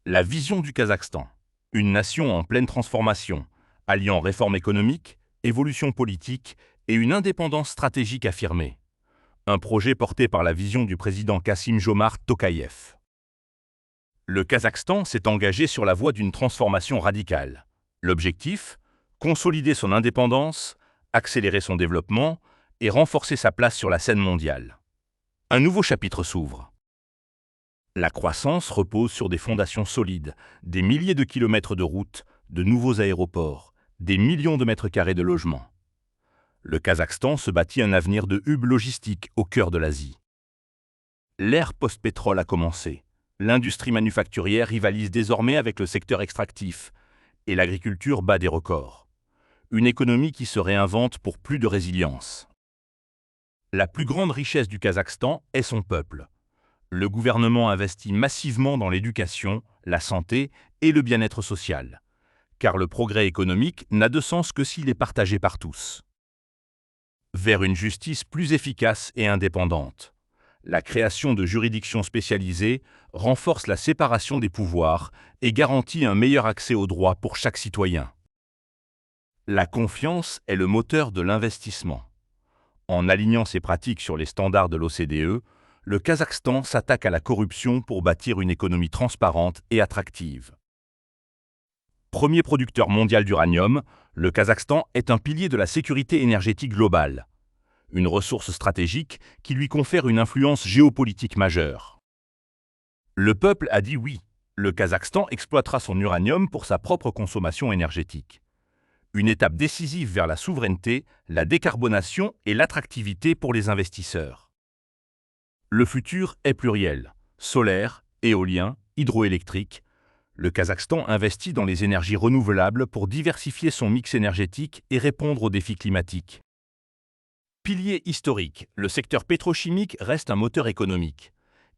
La vision du Kazakhstan. Une nation en pleine transformation, alliant réforme économique, évolution politique et une indépendance stratégique affirmée. Un projet porté par la vision du président Kassym-Jomart Tokayev. Le Kazakhstan s'est engagé sur la voie d'une transformation radicale. L'objectif ? Consolider son indépendance, accélérer son développement et renforcer sa place sur la scène mondiale. Un nouveau chapitre s'ouvre. La croissance repose sur des fondations solides, des milliers de kilomètres de routes, de nouveaux aéroports, des millions de mètres carrés de logements. Le Kazakhstan se bâtit un avenir de hub logistique au cœur de l'Asie. L'ère post-pétrole a commencé. L'industrie manufacturière rivalise désormais avec le secteur extractif et l'agriculture bat des records. Une économie qui se réinvente pour plus de résilience. La plus grande richesse du Kazakhstan est son peuple. Le gouvernement investit massivement dans l'éducation, la santé et le bien-être social, car le progrès économique n'a de sens que s'il est partagé par tous. Vers une justice plus efficace et indépendante. La création de juridictions spécialisées renforce la séparation des pouvoirs et garantit un meilleur accès aux droits pour chaque citoyen. La confiance est le moteur de l'investissement. En alignant ses pratiques sur les standards de l'OCDE, le Kazakhstan s'attaque à la corruption pour bâtir une économie transparente et attractive. Premier producteur mondial d'uranium, le Kazakhstan est un pilier de la sécurité énergétique globale, une ressource stratégique qui lui confère une influence géopolitique majeure. Le peuple a dit oui, le Kazakhstan exploitera son uranium pour sa propre consommation énergétique. Une étape décisive vers la souveraineté, la décarbonation et l'attractivité pour les investisseurs. Le futur est pluriel. Solaire, éolien, hydroélectrique. Le Kazakhstan investit dans les énergies renouvelables pour diversifier son mix énergétique et répondre aux défis climatiques. Pilier historique, le secteur pétrochimique reste un moteur économique.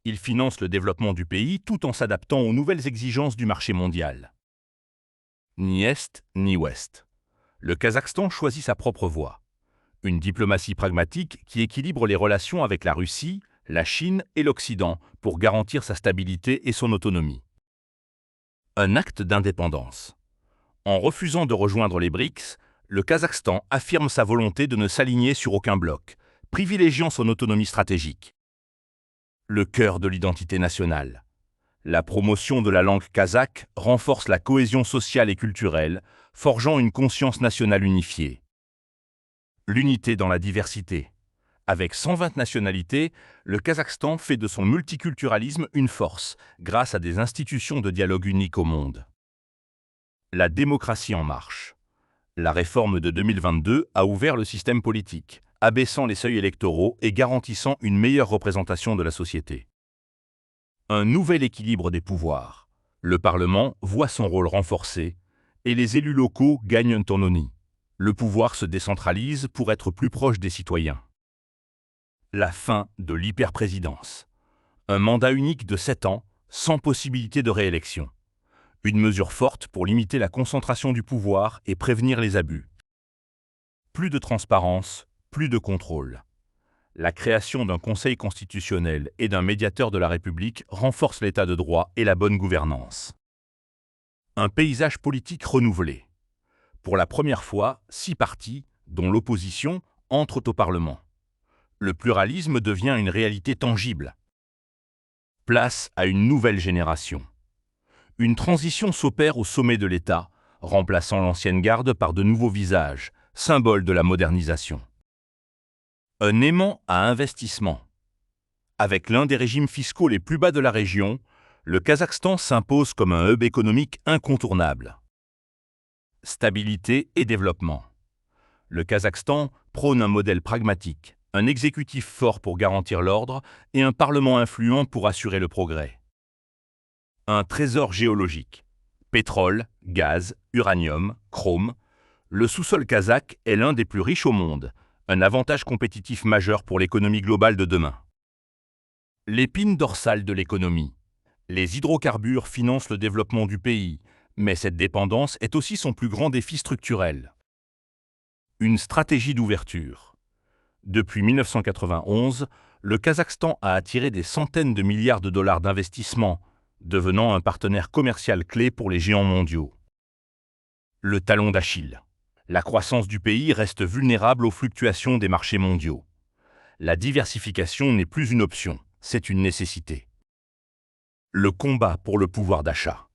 Il finance le développement du pays tout en s'adaptant aux nouvelles exigences du marché mondial. Ni Est ni Ouest. Le Kazakhstan choisit sa propre voie. Une diplomatie pragmatique qui équilibre les relations avec la Russie, la Chine et l'Occident pour garantir sa stabilité et son autonomie. Un acte d'indépendance. En refusant de rejoindre les BRICS, le Kazakhstan affirme sa volonté de ne s'aligner sur aucun bloc, privilégiant son autonomie stratégique. Le cœur de l'identité nationale. La promotion de la langue kazakh renforce la cohésion sociale et culturelle, forgeant une conscience nationale unifiée. L'unité dans la diversité. Avec 120 nationalités, le Kazakhstan fait de son multiculturalisme une force, grâce à des institutions de dialogue uniques au monde. La démocratie en marche. La réforme de 2022 a ouvert le système politique, abaissant les seuils électoraux et garantissant une meilleure représentation de la société. Un nouvel équilibre des pouvoirs. Le Parlement voit son rôle renforcé et les élus locaux gagnent une autonomie. Le pouvoir se décentralise pour être plus proche des citoyens. La fin de l'hyperprésidence. Un mandat unique de 7 ans, sans possibilité de réélection. Une mesure forte pour limiter la concentration du pouvoir et prévenir les abus. Plus de transparence, plus de contrôle. La création d'un Conseil constitutionnel et d'un médiateur de la République renforce l'état de droit et la bonne gouvernance. Un paysage politique renouvelé. Pour la première fois, 6 partis, dont l'opposition, entrent au Parlement. Le pluralisme devient une réalité tangible. Place à une nouvelle génération. Une transition s'opère au sommet de l'État, remplaçant l'ancienne garde par de nouveaux visages, symbole de la modernisation. Un aimant à investissement. Avec l'un des régimes fiscaux les plus bas de la région, le Kazakhstan s'impose comme un hub économique incontournable. Stabilité et développement. Le Kazakhstan prône un modèle pragmatique, un exécutif fort pour garantir l'ordre et un parlement influent pour assurer le progrès. Un trésor géologique. Pétrole, gaz, uranium, chrome. Le sous-sol kazakh est l'un des plus riches au monde, un avantage compétitif majeur pour l'économie globale de demain. L'épine dorsale de l'économie. Les hydrocarbures financent le développement du pays, mais cette dépendance est aussi son plus grand défi structurel. Une stratégie d'ouverture. Depuis 1991, le Kazakhstan a attiré des centaines de milliards de dollars d'investissements, devenant un partenaire commercial clé pour les géants mondiaux. Le talon d'Achille. La croissance du pays reste vulnérable aux fluctuations des marchés mondiaux. La diversification n'est plus une option, c'est une nécessité. Le combat pour le pouvoir d'achat.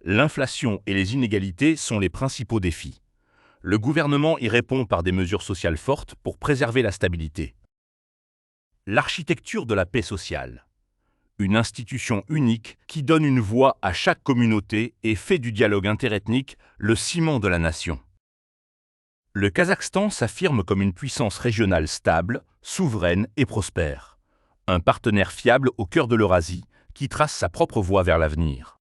L'inflation et les inégalités sont les principaux défis. Le gouvernement y répond par des mesures sociales fortes pour préserver la stabilité. L'architecture de la paix sociale. Une institution unique qui donne une voix à chaque communauté et fait du dialogue interethnique le ciment de la nation. Le Kazakhstan s'affirme comme une puissance régionale stable, souveraine et prospère. Un partenaire fiable au cœur de l'Eurasie qui trace sa propre voie vers l'avenir.